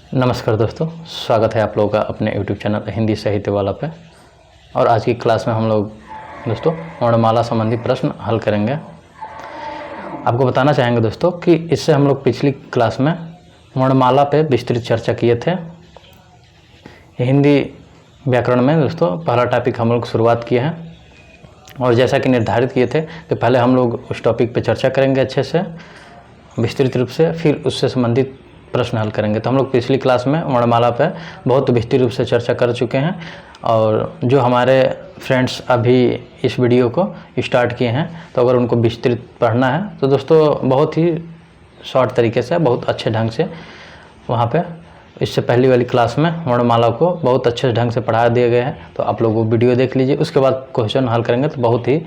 नमस्कार दोस्तों, स्वागत है आप लोगों का अपने YouTube चैनल हिंदी साहित्य वाला पे। और आज की क्लास में हम लोग दोस्तों वर्णमाला संबंधी प्रश्न हल करेंगे। आपको बताना चाहेंगे दोस्तों कि इससे हम लोग पिछली क्लास में वर्णमाला पे विस्तृत चर्चा किए थे। हिंदी व्याकरण में दोस्तों पहला टॉपिक हम लोग शुरुआत किए हैं और जैसा कि निर्धारित किए थे कि पहले हम लोग उस टॉपिक पे चर्चा करेंगे अच्छे से विस्तृत रूप से, फिर उससे संबंधित प्रश्न हल करेंगे। तो हम लोग पिछली क्लास में वर्णमाला पे बहुत विस्तृत रूप से चर्चा कर चुके हैं और जो हमारे फ्रेंड्स अभी इस वीडियो को स्टार्ट किए हैं तो अगर उनको विस्तृत पढ़ना है तो दोस्तों बहुत ही शॉर्ट तरीके से, बहुत अच्छे ढंग से वहाँ पे इससे पहली वाली क्लास में वर्णमाला को बहुत अच्छे ढंग से पढ़ा दिए गए हैं। तो आप लोग वो वीडियो देख लीजिए, उसके बाद क्वेश्चन हल करेंगे तो बहुत ही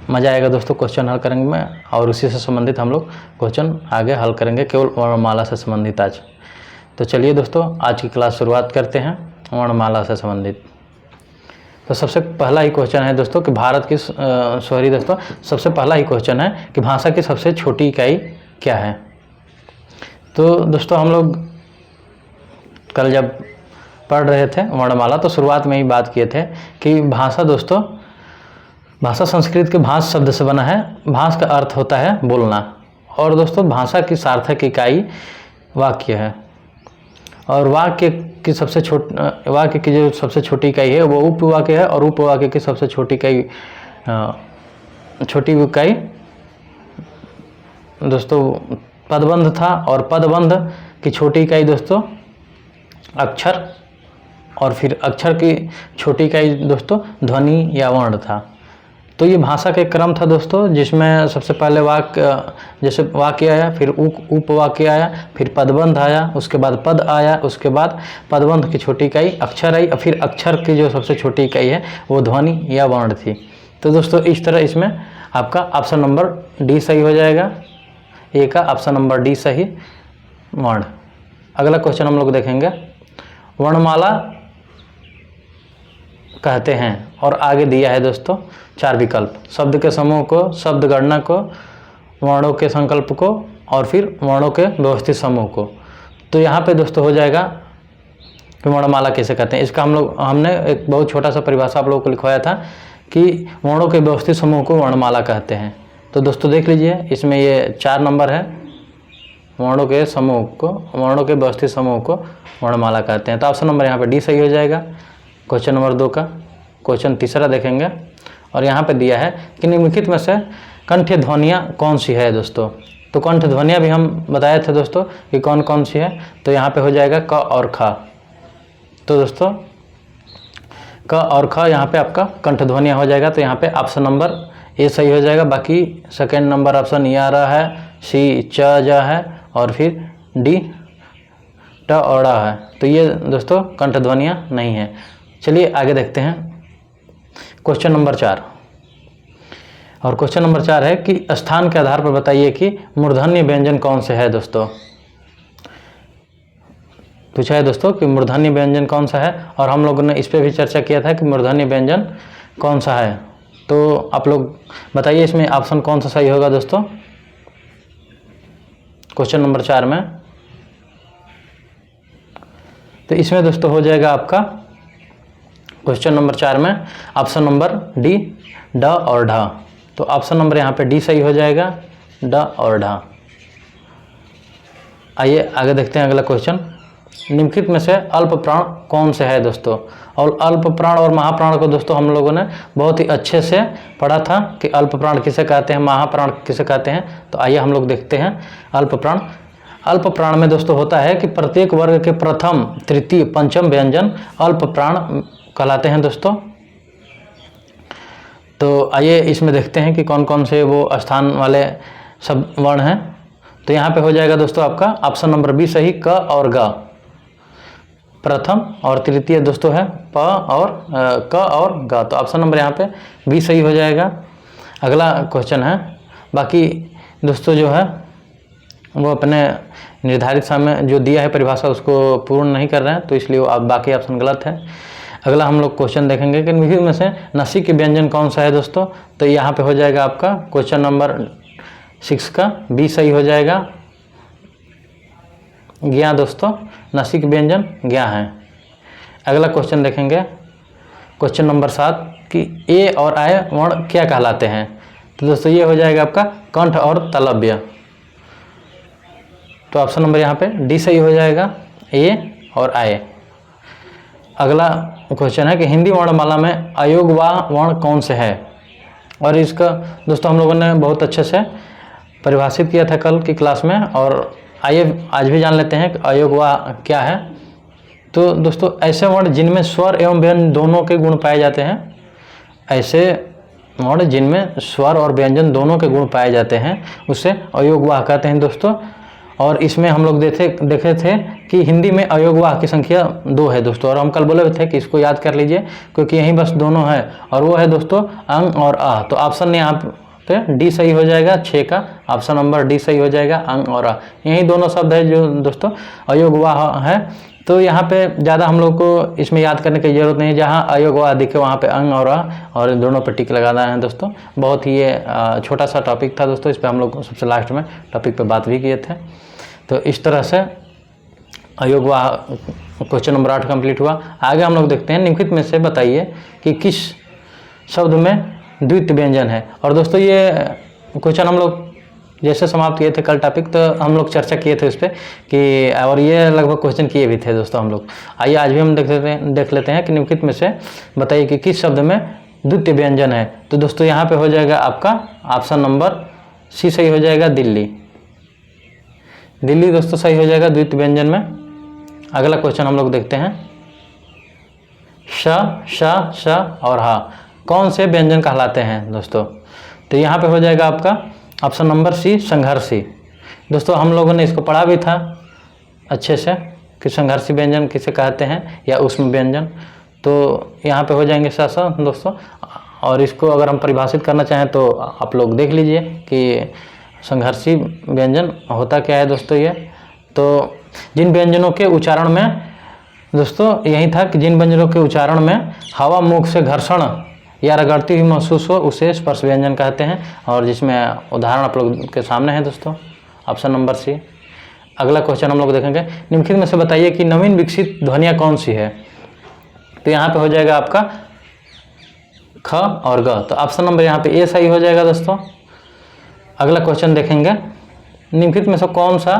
मज़ा आएगा दोस्तों क्वेश्चन हल करेंगे में। और उसी से संबंधित हम लोग क्वेश्चन आगे हल करेंगे केवल वर्णमाला से संबंधित आज। तो चलिए दोस्तों आज की क्लास शुरुआत करते हैं वर्णमाला से संबंधित। तो सबसे पहला ही क्वेश्चन है दोस्तों कि सबसे पहला ही क्वेश्चन है कि भाषा की सबसे छोटी इकाई क्या है। तो दोस्तों हम लोग कल जब पढ़ रहे थे वर्णमाला तो शुरुआत में ही बात किए थे कि भाषा संस्कृत के भाष शब्द से बना है। भाष का अर्थ होता है बोलना और दोस्तों भाषा की सार्थक इकाई वाक्य है। और वाक्य की जो सबसे छोटी इकाई है वो उपवाक्य है और उपवाक्य की सबसे छोटी इकाई दोस्तों पदबंध था। और पदबंध की छोटी इकाई दोस्तों अक्षर, और फिर अक्षर की छोटी इकाई दोस्तों ध्वनि या वर्ण था। तो ये भाषा का एक क्रम था दोस्तों जिसमें सबसे पहले वाक्य आया, फिर उपवाक्य आया, फिर पदबंध आया, उसके बाद पद आया, उसके बाद पदबंध की छोटी इकाई अक्षर आई और फिर अक्षर की जो सबसे छोटी इकाई है वो ध्वनि या वर्ण थी। तो दोस्तों इस तरह इसमें आपका ऑप्शन नंबर डी सही हो जाएगा। ए का ऑप्शन नंबर डी सही वर्ण। अगला क्वेश्चन हम लोग देखेंगे। वर्णमाला कहते हैं और आगे दिया है दोस्तों 4 विकल्प, शब्द के समूह को, शब्द गणना को, वर्णों के संकल्प को और फिर वर्णों के व्यवस्थित समूह को। तो यहाँ पे दोस्तों हो जाएगा कि वर्णमाला कैसे कहते हैं। इसका हमने एक बहुत छोटा सा परिभाषा आप लोगों को लिखवाया था कि वर्णों के व्यवस्थित समूह को वर्णमाला कहते हैं। तो दोस्तों देख लीजिए इसमें ये 4 नंबर है। वर्णों के व्यवस्थित समूह को वर्णमाला कहते हैं। तो ऑप्शन नंबर यहाँ पे डी सही हो जाएगा क्वेश्चन नंबर 2 का। क्वेश्चन तीसरा देखेंगे और यहाँ पे दिया है कि निम्नलिखित में से कंठ्य ध्वनियाँ कौन सी है दोस्तों। तो कंठ्य ध्वनियाँ भी हम बताए थे दोस्तों कि कौन कौन सी है। तो यहाँ पे हो जाएगा क और ख। तो दोस्तों क और ख यहाँ पे आपका कंठ ध्वनियाँ हो जाएगा। तो यहाँ पे ऑप्शन नंबर ए सही हो जाएगा। बाकी सेकेंड नंबर ऑप्शन या रहा है, सी च जा है और फिर डी ट और ड़ा है। तो ये दोस्तों कंठ ध्वनियाँ नहीं है। चलिए आगे देखते हैं क्वेश्चन नंबर 4। और क्वेश्चन नंबर 4 है कि स्थान के आधार पर बताइए कि मूर्धन्य व्यंजन कौन से है दोस्तों। पूछा है दोस्तों कि मूर्धन्य व्यंजन कौन सा है और हम लोगों ने इस पर भी चर्चा किया था कि मूर्धन्य व्यंजन कौन सा है। तो आप लोग बताइए इसमें ऑप्शन कौन सा सही होगा दोस्तों क्वेश्चन नंबर 4 में। तो इसमें दोस्तों हो जाएगा आपका क्वेश्चन नंबर 4 में ऑप्शन नंबर डी ड और ढ। तो ऑप्शन नंबर यहाँ पे डी सही हो जाएगा, ड और ढ। आइए आगे देखते हैं अगला क्वेश्चन। निम्नलिखित में से अल्प प्राण कौन से है दोस्तों। और अल्प प्राण और महाप्राण को दोस्तों हम लोगों ने बहुत ही अच्छे से पढ़ा था कि अल्प प्राण किसे कहते हैं, महाप्राण किसे कहते हैं। तो आइए हम लोग देखते हैं अल्प प्राण। अल्प प्राण में दोस्तों होता है कि प्रत्येक वर्ग के प्रथम, तृतीय, पंचम व्यंजन अल्प प्राण कहलाते हैं दोस्तों। तो आइए इसमें देखते हैं कि कौन कौन से वो स्थान वाले सब वर्ण हैं। तो यहाँ पे हो जाएगा दोस्तों आपका ऑप्शन नंबर बी सही, क और ग। प्रथम और तृतीय दोस्तों है प और क और ग। तो ऑप्शन नंबर यहाँ पे बी सही हो जाएगा। अगला क्वेश्चन है, बाकी दोस्तों जो है वो अपने निर्धारित समय जो दिया है परिभाषा उसको पूर्ण नहीं कर रहे हैं तो इसलिए वो बाकी ऑप्शन गलत है। अगला हम लोग क्वेश्चन देखेंगे कि निम्नलिखित में से नसी के व्यंजन कौन सा है दोस्तों। तो यहाँ पे हो जाएगा आपका क्वेश्चन नंबर 6 का बी सही हो जाएगा। ज्ञा दोस्तों, नासिक व्यंजन ज्ञा है। अगला क्वेश्चन देखेंगे, क्वेश्चन नंबर 7 कि ए और आय वर्ण क्या कहलाते हैं। तो दोस्तों ये हो जाएगा आपका कंठ और तालव्य। तो ऑप्शन नंबर यहाँ पे डी सही हो जाएगा, ए और आय। अगला क्वेश्चन है कि हिंदी वर्णमाला में अयोगवाह वर्ण कौन से है। और इसका दोस्तों हम लोगों ने बहुत अच्छे से परिभाषित किया था कल की क्लास में, और आइए आज भी जान लेते हैं कि अयोगवाह क्या है। तो दोस्तों ऐसे वर्ण जिनमें स्वर एवं व्यंजन दोनों के गुण पाए जाते हैं, ऐसे वर्ण जिनमें स्वर और व्यंजन दोनों के गुण पाए जाते हैं उसे अयोगवाह कहते हैं दोस्तों। और इसमें हम लोग देखे थे कि हिंदी में अयोगवाह की संख्या 2 है दोस्तों, और हम कल बोले थे कि इसको याद कर लीजिए क्योंकि यहीं बस दोनों है, और वो है दोस्तों अंग और आ। तो ऑप्शन यहाँ पे डी सही हो जाएगा, 6 का ऑप्शन नंबर डी सही हो जाएगा, अंग और आ। यही दोनों शब्द है जो दोस्तों अयोगवाह है। तो यहाँ पे ज़्यादा हम लोग को इसमें याद करने की ज़रूरत नहीं है, जहाँ अयोगवाह दिखे वहाँ पे अंग और आ और दोनों पे टिक लगाना है दोस्तों। बहुत ही ये छोटा सा टॉपिक था दोस्तों, इस पर हम लोग सबसे लास्ट में टॉपिक पे बात भी किए थे। तो इस तरह से अयोगवाह क्वेश्चन नंबर 8 कंप्लीट हुआ। आगे हम लोग देखते हैं, निम्नलिखित में से बताइए कि किस शब्द में द्वित्व व्यंजन है। और दोस्तों ये क्वेश्चन हम लोग जैसे समाप्त किए थे कल टॉपिक, तो हम लोग चर्चा किए थे उस पर कि, और ये लगभग क्वेश्चन किए भी थे दोस्तों हम लोग। आइए आज भी हम देख लेते हैं कि निम्नलिखित में से बताइए कि किस शब्द में द्वित्व व्यंजन है। तो दोस्तों यहाँ पे हो जाएगा आपका ऑप्शन नंबर सी सही हो जाएगा, दिल्ली। दिल्ली दोस्तों सही हो जाएगा द्वित्व व्यंजन में। अगला क्वेश्चन हम लोग देखते हैं, श और हा कौन से व्यंजन कहलाते हैं दोस्तों। तो यहाँ पे हो जाएगा आपका ऑप्शन नंबर सी, संघर्षी। दोस्तों हम लोगों ने इसको पढ़ा भी था अच्छे से कि संघर्षी व्यंजन किसे कहते हैं या ऊष्म व्यंजन। तो यहाँ पे हो जाएंगे स दोस्तों। और इसको अगर हम परिभाषित करना चाहें तो आप लोग देख लीजिए कि संघर्षी व्यंजन होता क्या है दोस्तों। ये तो जिन व्यंजनों के उच्चारण में दोस्तों यही था कि जिन व्यंजनों के उच्चारण में हवा मुख से घर्षण या रगड़ती हुई महसूस हो उसे स्पर्श व्यंजन कहते हैं। और जिसमें उदाहरण आप लोग के सामने है दोस्तों, ऑप्शन नंबर सी। अगला क्वेश्चन हम लोग देखेंगे, निम्नलिखित में से बताइए कि नवीन विकसित ध्वनियाँ कौन सी है। तो यहाँ पे हो जाएगा आपका ख और ग। तो ऑप्शन नंबर यहाँ पे ए सही हो जाएगा दोस्तों। अगला क्वेश्चन देखेंगे, निम्नलिखित में से कौन सा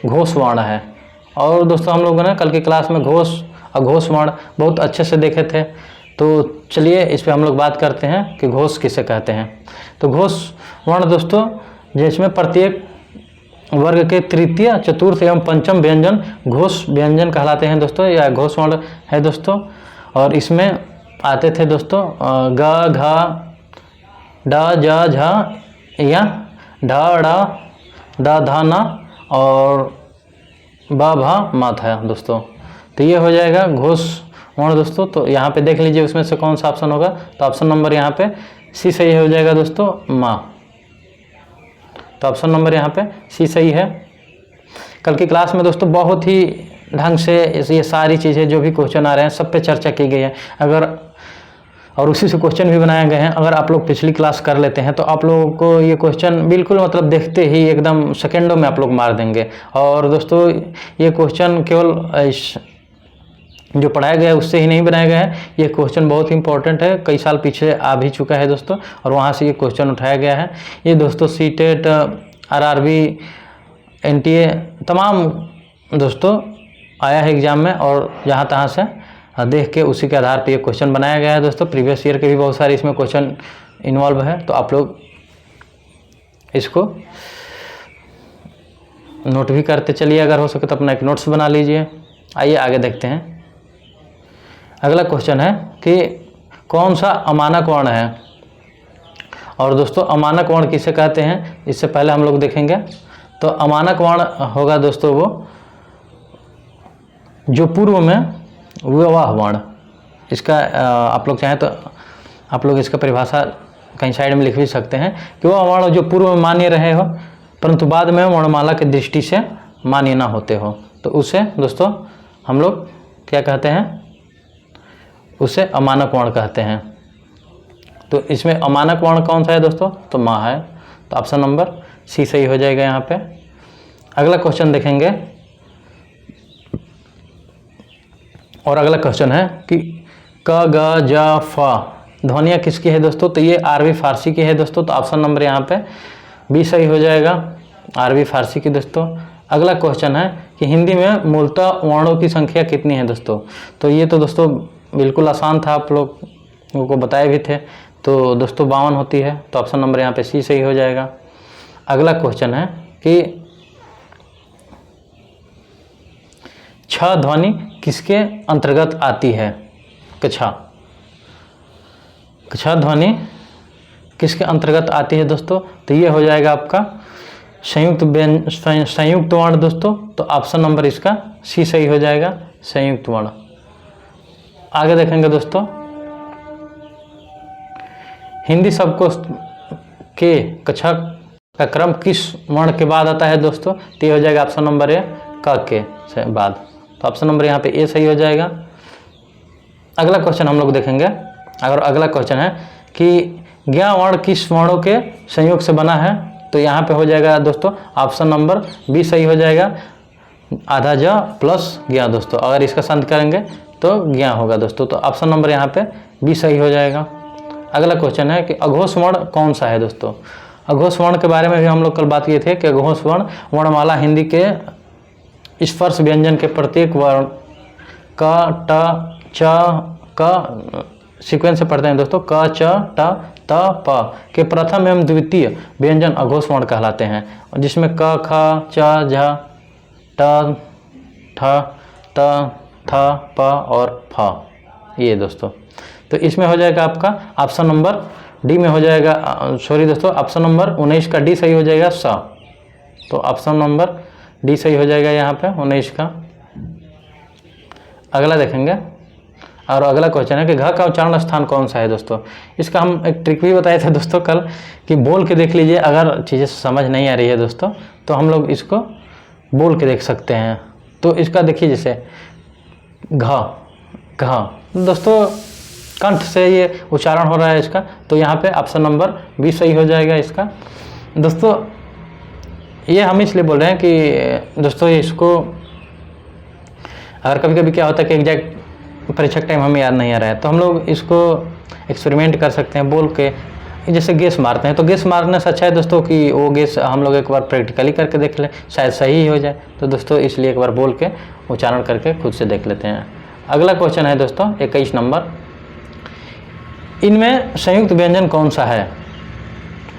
घोष वर्ण है। और दोस्तों हम लोगों ने कल की क्लास में घोष और घोष वर्ण बहुत अच्छे से देखे थे। तो चलिए इस पे हम लोग बात करते हैं कि घोष किसे कहते हैं। तो घोष वर्ण दोस्तों जिसमें प्रत्येक वर्ग के तृतीय, चतुर्थ एवं पंचम व्यंजन घोष व्यंजन कहलाते हैं दोस्तों, या घोष वर्ण है दोस्तों। और इसमें आते थे दोस्तों ग, घ, ड, ज, झ या ढ, ढ, द, ध, न और ब, भ, म था दोस्तों। तो ये हो जाएगा घोष वर्ण दोस्तों। तो यहाँ पे देख लीजिए उसमें से कौन सा ऑप्शन होगा। तो ऑप्शन नंबर यहाँ पे सी सही हो जाएगा दोस्तों, माँ। तो ऑप्शन नंबर यहाँ पे सी सही है। कल की क्लास में दोस्तों बहुत ही ढंग से ये सारी चीज़ें जो भी क्वेश्चन आ रहे हैं सब पे चर्चा की गई है। अगर और उसी से क्वेश्चन भी बनाए गए हैं। अगर आप लोग पिछली क्लास कर लेते हैं तो आप लोगों को ये क्वेश्चन बिल्कुल मतलब देखते ही एकदम सेकेंडों में आप लोग मार देंगे। और दोस्तों ये क्वेश्चन केवल जो पढ़ाया गया है उससे ही नहीं बनाया गया है, ये क्वेश्चन बहुत ही इंपॉर्टेंट है, कई साल पीछे आ भी चुका है दोस्तों, और वहाँ से ये क्वेश्चन उठाया गया है। ये दोस्तों सीटेट, आरआरबी, एनटीए तमाम दोस्तों आया है एग्ज़ाम में, और जहाँ तहाँ से देख के उसी के आधार पे ये क्वेश्चन बनाया गया है दोस्तों। प्रीवियस ईयर के भी बहुत सारे इसमें क्वेश्चन इन्वॉल्व है, तो आप लोग इसको नोट भी करते चलिए, अगर हो सके तो अपना एक नोट्स बना लीजिए। आइए आगे देखते हैं। अगला क्वेश्चन है कि कौन सा अमानक वर्ण है। और दोस्तों अमानक वर्ण किसे कहते हैं, इससे पहले हम लोग देखेंगे। तो अमानक वर्ण होगा दोस्तों वो जो पूर्व में विवाह वर्ण, इसका आप लोग चाहें तो आप लोग इसका परिभाषा कहीं साइड में लिख भी सकते हैं कि वह वर्ण जो पूर्व में मान्य रहे हो परंतु बाद में वर्णमाला की दृष्टि से मान्य ना होते हो, तो उसे दोस्तों हम लोग क्या कहते हैं, उसे अमानक वर्ण कहते हैं। तो इसमें अमानक वर्ण कौन सा है दोस्तों, तो माँ है। तो ऑप्शन नंबर सी सही हो जाएगा यहाँ पे। अगला क्वेश्चन देखेंगे और अगला क्वेश्चन है कि क ग ज फ ध्वनियाँ किसकी है दोस्तों? तो ये अरबी फारसी की है दोस्तों। तो ऑप्शन नंबर यहाँ पे बी सही हो जाएगा, अरबी फारसी की दोस्तों। अगला क्वेश्चन है कि हिंदी में मूलतः वर्णों की संख्या कितनी है दोस्तों? तो ये तो दोस्तों बिल्कुल आसान था, आप लोगों को बताए भी थे। तो दोस्तों 52 होती है। तो ऑप्शन नंबर यहाँ पे सी सही हो जाएगा। अगला क्वेश्चन है कि छ ध्वनि किसके अंतर्गत आती है? कछा ध्वनि किसके अंतर्गत आती है दोस्तों? तो ये हो जाएगा आपका संयुक्त वर्ण दोस्तों। तो ऑप्शन नंबर इसका सी सही हो जाएगा, संयुक्त वर्ण। आगे देखेंगे दोस्तों, हिंदी शब्दकोश के कक्षा का क्रम किस वर्ण के बाद आता है दोस्तों? तो ये हो जाएगा ऑप्शन नंबर ए, क के से बाद। तो ऑप्शन नंबर यहाँ पे ए सही हो जाएगा। अगला क्वेश्चन हम लोग देखेंगे। अगर अगला क्वेश्चन है कि ज्ञ वर्ण किस वर्णों के संयोग से बना है? तो यहाँ पे हो जाएगा दोस्तों ऑप्शन नंबर बी सही हो जाएगा, आधा ज प्लस ज्ञ दोस्तों। अगर इसका संध करेंगे तो ज्ञ होगा दोस्तों। तो ऑप्शन नंबर यहाँ पे बी सही हो जाएगा। अगला क्वेश्चन है कि अघोष वर्ण कौन सा है दोस्तों? अघोष वर्ण के बारे में भी हम लोग कल बात किए थे कि अघोष वर्ण वर्णमाला हिंदी के स्पर्श व्यंजन के प्रत्येक वर्ण क, ट, च, क सीक्वेंस से पढ़ते हैं दोस्तों। क, च, ट, त, प के प्रथम एवं द्वितीय व्यंजन अघोष वर्ण कहलाते हैं, जिसमें क, ख, च, झ, ट, ठ, त, थ, प और फ, ये दोस्तों। तो इसमें हो जाएगा आपका ऑप्शन नंबर डी में हो जाएगा, सॉरी दोस्तों, ऑप्शन नंबर 19 का डी सही हो जाएगा, स। तो ऑप्शन नंबर डी सही हो जाएगा यहाँ पे 19 का। अगला देखेंगे और अगला क्वेश्चन है कि घ का उच्चारण स्थान कौन सा है दोस्तों? इसका हम एक ट्रिक भी बताए थे दोस्तों कल कि बोल के देख लीजिए। अगर चीज़ें समझ नहीं आ रही है दोस्तों तो हम लोग इसको बोल के देख सकते हैं। तो इसका देखिए, जैसे घ दोस्तों कंठ से ये उच्चारण हो रहा है इसका। तो यहाँ पे ऑप्शन नंबर बी सही हो जाएगा इसका दोस्तों। ये हम इसलिए बोल रहे हैं कि दोस्तों इसको अगर कभी कभी क्या होता है कि एग्जैक्ट परीक्षा टाइम हमें याद नहीं आ रहा है तो हम लोग इसको एक्सपेरिमेंट कर सकते हैं बोल के, जैसे गेस मारते हैं। तो गेस मारने से अच्छा है दोस्तों कि वो गेस हम लोग एक बार प्रैक्टिकली करके देख लें, शायद सही हो जाए। तो दोस्तों इसलिए एक बार बोल के उच्चारण करके खुद से देख लेते हैं। अगला क्वेश्चन है दोस्तों 21 नंबर, इनमें संयुक्त व्यंजन कौन सा है?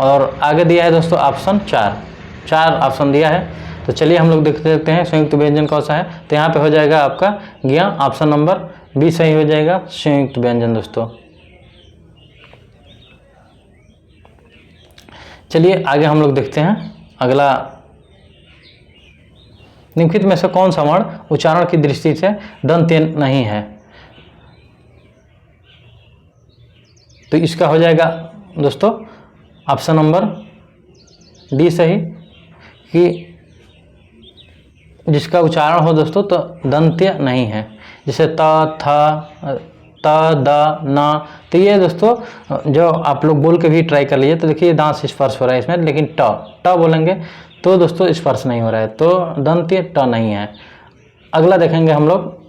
और आगे दिया है दोस्तों ऑप्शन 4 ऑप्शन दिया है। तो चलिए हम लोग देखते हैं संयुक्त व्यंजन कौन सा है। तो यहाँ पे हो जाएगा आपका ज्ञ, ऑप्शन नंबर बी सही हो जाएगा, संयुक्त व्यंजन दोस्तों। चलिए आगे हम लोग देखते हैं अगला, निम्नलिखित में से कौन सा वर्ण उच्चारण की दृष्टि से दंत्य नहीं है? तो इसका हो जाएगा दोस्तों ऑप्शन नंबर डी सही, कि जिसका उच्चारण हो दोस्तों तो दंत्य नहीं है, जैसे त, थ, त, द, न। तो ये दोस्तों जो आप लोग बोल के भी ट्राई कर लीजिए। तो देखिए दांत से स्पर्श हो रहा है इसमें, लेकिन ट बोलेंगे तो दोस्तों स्पर्श नहीं हो रहा है, तो दंत्य ट नहीं है। अगला देखेंगे हम लोग।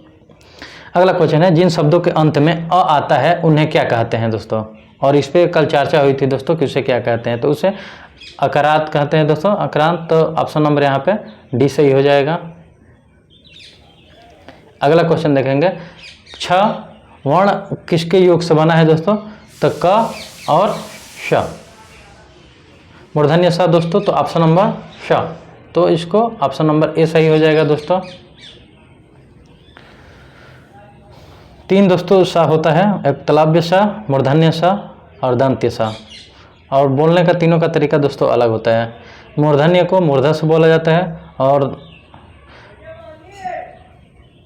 अगला क्वेश्चन है, जिन शब्दों के अंत में अ आता है उन्हें क्या कहते हैं दोस्तों? और इस पर कल चर्चा हुई थी दोस्तों कि उसे क्या कहते हैं। तो उसे अकारांत कहते हैं दोस्तों, अकारांत। तो ऑप्शन नंबर यहाँ पे डी सही हो जाएगा। अगला क्वेश्चन देखेंगे, छ वर्ण किसके योग से बना है दोस्तों? तो क और श, मूर्धन्य स दोस्तों। तो ऑप्शन नंबर श, तो इसको ऑप्शन नंबर ए सही हो जाएगा दोस्तों। 3 दोस्तों सा होता है, एक तलाव्य सा, मूर्धन्य सा और दंत्य सा। और बोलने का तीनों का तरीका दोस्तों अलग होता है। मूर्धन्य को मूर्धा से बोला जाता है, और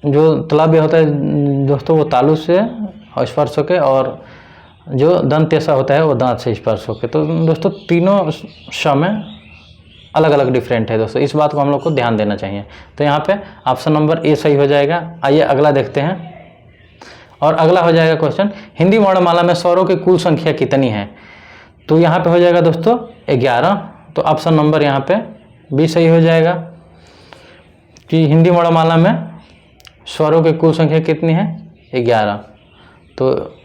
जो तलाव्य होता है दोस्तों वो तालु से स्पर्श होके, और जो दंत्य सा होता है वो दांत से स्पर्श होके। तो दोस्तों तीनों समय अलग अलग डिफरेंट है दोस्तों, इस बात को हम लोग को ध्यान देना चाहिए। तो यहाँ पे ऑप्शन नंबर ए सही हो जाएगा। आइए अगला देखते हैं। और अगला हो जाएगा क्वेश्चन, हिंदी वर्णमाला में स्वरों की कुल संख्या कितनी है? तो यहाँ पे हो जाएगा दोस्तों 11। तो ऑप्शन नंबर यहाँ पे बी सही हो जाएगा कि हिंदी वर्णमाला में स्वरों की कुल संख्या कितनी है? 11। तो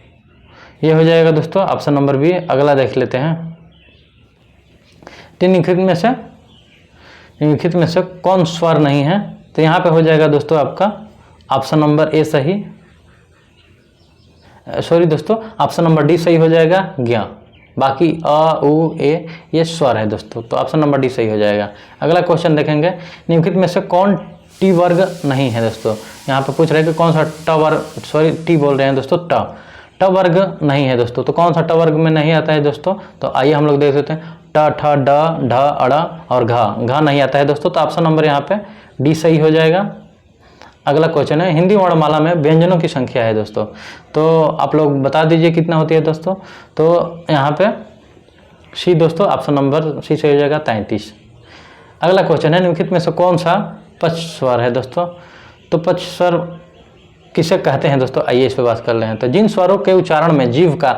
ये हो जाएगा दोस्तों ऑप्शन नंबर बी। अगला देख लेते हैं, निम्नलिखित में से कौन स्वर नहीं है? तो यहाँ पे हो जाएगा दोस्तों आपका ऑप्शन नंबर ए सही, सॉरी दोस्तों ऑप्शन नंबर डी सही हो जाएगा, ज्ञ। बाकी अ उ ए ये स्वर है दोस्तों, तो ऑप्शन नंबर डी सही हो जाएगा। अगला क्वेश्चन देखेंगे, निम्नलिखित में से कौन टी वर्ग नहीं है दोस्तों? यहाँ पे पूछ रहे हैं कि कौन सा ट वर्ग, सॉरी टी बोल रहे हैं दोस्तों, ट वर्ग नहीं है दोस्तों। तो कौन सा ट वर्ग में नहीं आता है दोस्तों? तो आइए हम लोग देख लेते हैं, ट ठ ड ढ अड़ और घ नहीं आता है दोस्तों। तो ऑप्शन नंबर यहाँ पे डी सही हो जाएगा। अगला क्वेश्चन है, हिंदी वर्णमाला में व्यंजनों की संख्या है दोस्तों, तो आप लोग बता दीजिए कितना होती है दोस्तों। तो यहाँ पे सी दोस्तों, ऑप्शन नंबर सी सही हो जाएगा, 33। अगला क्वेश्चन है, निम्नलिखित में से कौन सा पक्ष स्वर है दोस्तों? तो पक्ष स्वर किसे कहते हैं दोस्तों? आइए इस पर बात कर रहे हैं। तो जिन स्वरों के उच्चारण में जीभ का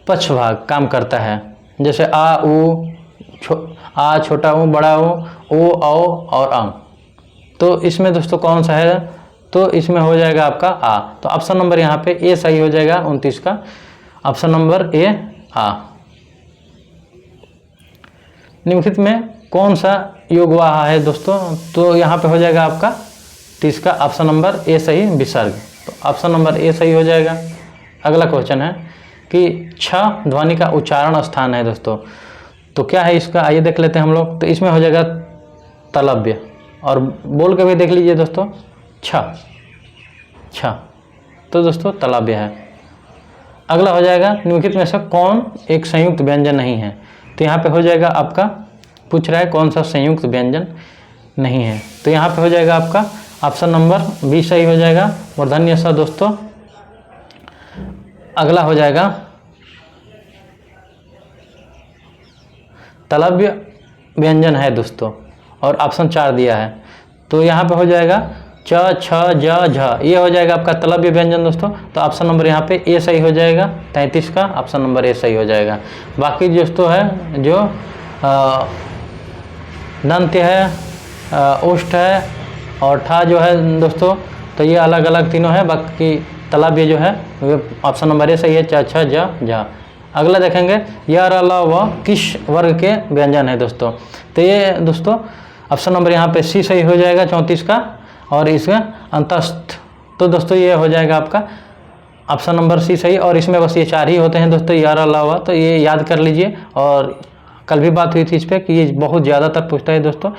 पक्ष भाग काम करता है, जैसे आ उ, आ छोटा ऊ बड़ा ओ औ और अं, तो इसमें दोस्तों कौन सा है? तो इसमें हो जाएगा आपका आ। तो ऑप्शन नंबर यहाँ पे ए सही हो जाएगा, 29 का ऑप्शन नंबर ए आ। निम्नलिखित में कौन सा योगवाह है दोस्तों? तो यहाँ पे हो जाएगा आपका 30 का ऑप्शन नंबर ए सही, विसर्ग। तो ऑप्शन नंबर ए सही हो जाएगा। अगला क्वेश्चन है कि छ ध्वनि का उच्चारण स्थान है दोस्तों, तो क्या है इसका? आइए देख लेते हैं हम लोग। तो इसमें हो जाएगा तलव्य, और बोल के भी देख लीजिए दोस्तों, छ, तो दोस्तों तलव्य है। अगला हो जाएगा, निम्नलिखित में से कौन एक संयुक्त व्यंजन नहीं है? तो यहाँ पे हो जाएगा आपका, पूछ रहा है कौन सा संयुक्त व्यंजन नहीं है, तो यहाँ पे हो जाएगा आपका ऑप्शन नंबर बी सही हो जाएगा, मूर्धन्य स दोस्तों। अगला हो जाएगा, तलव्य व्यंजन है दोस्तों, और ऑप्शन 4 दिया है, तो यहाँ पे हो जाएगा च छ ज झ, ये हो जाएगा आपका तलव्य व्यंजन दोस्तों। तो ऑप्शन नंबर यहाँ पे ए सही हो जाएगा, 33 का ऑप्शन नंबर ए सही हो जाएगा। बाकी दोस्तों है जो दंत्य है, उष्ठ है और ठा जो है दोस्तों, तो ये अलग अलग तीनों है। बाकी तलव्य जो है ऑप्शन नंबर ए सही है, च छ ज झ। अगला देखेंगे, य र ल व किस वर्ग के व्यंजन है दोस्तों? तो ये दोस्तों ऑप्शन नंबर यहाँ पे सी सही हो जाएगा, 34 का, और इसका अंतस्थ, तो दोस्तों ये हो जाएगा आपका ऑप्शन नंबर सी सही। और इसमें बस ये 4 ही होते हैं दोस्तों, य र ल व, तो ये याद कर लीजिए। और कल भी बात हुई थी इस पर कि ये बहुत ज़्यादातर पूछता है दोस्तों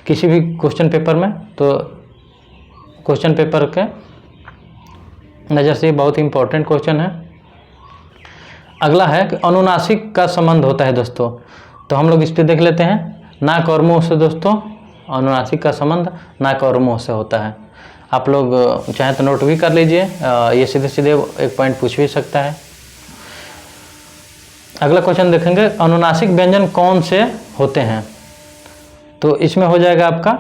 किसी भी क्वेश्चन पेपर में, तो क्वेश्चन पेपर के नज़र से बहुत इंपॉर्टेंट क्वेश्चन है। अगला है कि अनुनासिक का संबंध होता है दोस्तों, तो हम लोग इस पर देख लेते हैं। नाक और मुंह से दोस्तों अनुनासिक का संबंध नाक और मुंह से होता है। आप लोग चाहे तो नोट भी कर लीजिए, ये सीधे सीधे एक पॉइंट पूछ भी सकता है। अगला क्वेश्चन देखेंगे, अनुनासिक व्यंजन कौन से होते हैं? तो इसमें हो जाएगा आपका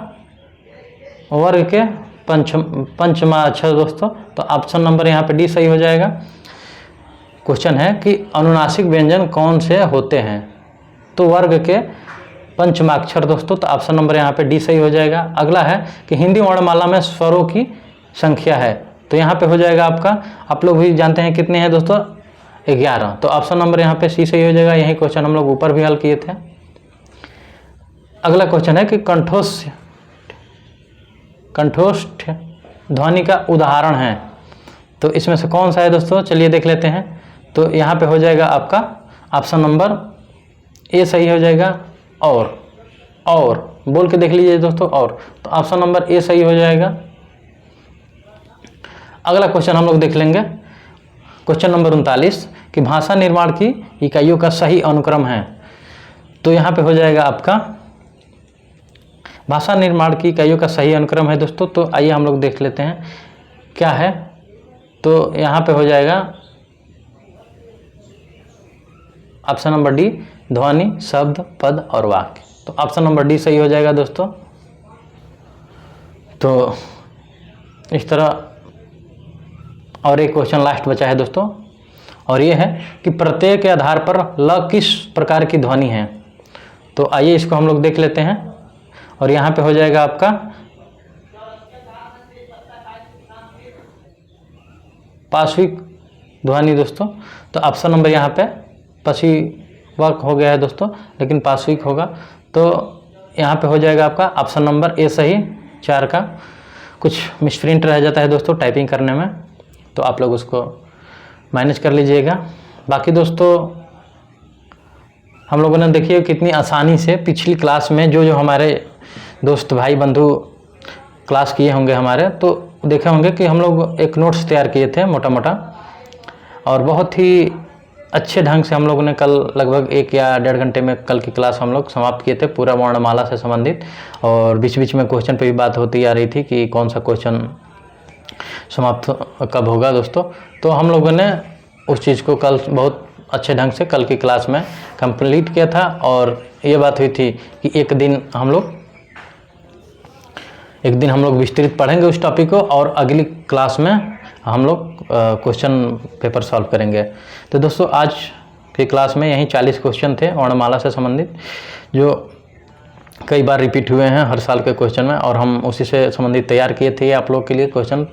वर्ग के पंचमाक्षर दोस्तों, तो ऑप्शन नंबर यहाँ पे डी सही हो जाएगा। क्वेश्चन है कि अनुनासिक व्यंजन कौन से होते हैं? तो वर्ग के पंचमाक्षर दोस्तों, तो ऑप्शन नंबर यहाँ पे डी सही हो जाएगा। अगला है कि हिंदी वर्णमाला में स्वरों की संख्या है, तो यहाँ पे हो जाएगा आपका, आप लोग भी जानते हैं कितने हैं दोस्तों, 11, तो ऑप्शन नंबर यहाँ पे सी सही हो जाएगा। यही क्वेश्चन हम लोग ऊपर भी हल किए थे। अगला क्वेश्चन है कि कंठोष्ठ ध्वनि का उदाहरण है, तो इसमें से कौन सा है दोस्तों? चलिए देख लेते हैं। तो यहाँ पे हो जाएगा आपका ऑप्शन नंबर ए सही हो जाएगा, और बोल के देख लीजिए दोस्तों, और, तो ऑप्शन नंबर ए सही हो जाएगा। अगला क्वेश्चन हम लोग देख लेंगे, क्वेश्चन नंबर 39 कि भाषा निर्माण की इकाइयों का सही अनुक्रम है, तो यहाँ पे हो जाएगा आपका भाषा निर्माण की इकाइयों का सही अनुक्रम है दोस्तों। तो आइए हम लोग देख लेते हैं क्या है। तो यहाँ पे हो जाएगा ऑप्शन नंबर डी, ध्वनि, शब्द, पद और वाक्य, तो ऑप्शन नंबर डी सही हो जाएगा दोस्तों। तो इस तरह और एक क्वेश्चन लास्ट बचा है दोस्तों, और ये है कि प्रत्यय के आधार पर ल किस प्रकार की ध्वनि है? तो आइए इसको हम लोग देख लेते हैं। और यहाँ पे हो जाएगा आपका पार्श्विक ध्वनि दोस्तों। तो ऑप्शन नंबर यहाँ पे पश्चिवक हो गया है दोस्तों, लेकिन पार्श्विक होगा। तो यहाँ पे हो जाएगा आपका ऑप्शन नंबर ए सही। 4 का कुछ मिसप्रिंट रह जाता है दोस्तों टाइपिंग करने में, तो आप लोग उसको मैनेज कर लीजिएगा। बाकी दोस्तों हम लोगों ने देखिए कितनी आसानी से पिछली क्लास में जो हमारे दोस्त भाई बंधु क्लास किए होंगे हमारे, तो देखे होंगे कि हम लोग एक नोट्स तैयार किए थे मोटा मोटा, और बहुत ही अच्छे ढंग से हम लोगों ने कल लगभग 1 या 1.5 घंटे में कल की क्लास हम लोग समाप्त किए थे पूरा वर्णमाला से संबंधित। और बीच बीच में क्वेश्चन पे भी बात होती आ रही थी कि कौन सा क्वेश्चन समाप्त कब होगा दोस्तों। तो हम लोगों ने उस चीज़ को कल बहुत अच्छे ढंग से कल की क्लास में कंप्लीट किया था। और ये बात हुई थी कि एक दिन हम लोग विस्तृत पढ़ेंगे उस टॉपिक को, और अगली क्लास में हम लोग क्वेश्चन पेपर सॉल्व करेंगे। तो दोस्तों आज की क्लास में यही 40 क्वेश्चन थे वर्णमाला से संबंधित, जो कई बार रिपीट हुए हैं हर साल के क्वेश्चन में, और हम उसी से संबंधित तैयार किए थे आप लोग के लिए क्वेश्चन।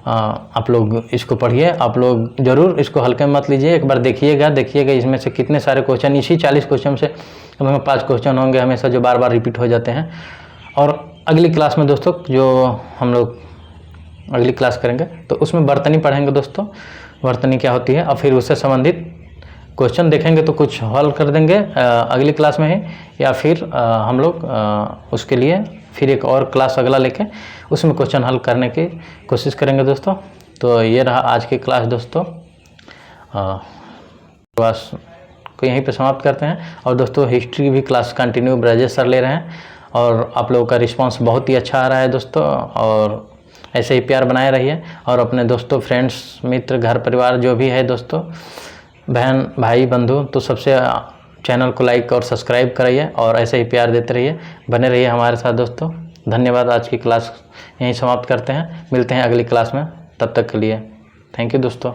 आप लोग इसको पढ़िए, आप लोग ज़रूर इसको हल्के में मत लीजिए, एक बार देखिएगा इसमें से कितने सारे क्वेश्चन, इसी 40 क्वेश्चन से कम से कम 5 क्वेश्चन होंगे हमेशा जो बार बार रिपीट हो जाते हैं। और अगली क्लास में दोस्तों जो हम लोग अगली क्लास करेंगे तो उसमें वर्तनी पढ़ेंगे दोस्तों, वर्तनी क्या होती है, और फिर उससे संबंधित क्वेश्चन देखेंगे तो कुछ हल कर देंगे अगली क्लास में ही, या फिर हम लोग उसके लिए फिर एक और क्लास अगला लेके उसमें क्वेश्चन हल करने की कोशिश करेंगे दोस्तों। तो ये रहा आज की क्लास दोस्तों, क्लास को यहीं पे समाप्त करते हैं। और दोस्तों हिस्ट्री भी क्लास कंटिन्यू ब्रजेश सर ले रहे हैं, और आप लोगों का रिस्पांस बहुत ही अच्छा आ रहा है दोस्तों, और ऐसे ही प्यार बनाए रहिए। और अपने दोस्तों, फ्रेंड्स, मित्र, घर परिवार जो भी है दोस्तों, बहन भाई बंधु, तो सबसे चैनल को लाइक और सब्सक्राइब कराइए, और ऐसे ही प्यार देते रहिए, बने रहिए हमारे साथ दोस्तों। धन्यवाद। आज की क्लास यहीं समाप्त करते हैं, मिलते हैं अगली क्लास में, तब तक के लिए थैंक यू दोस्तों।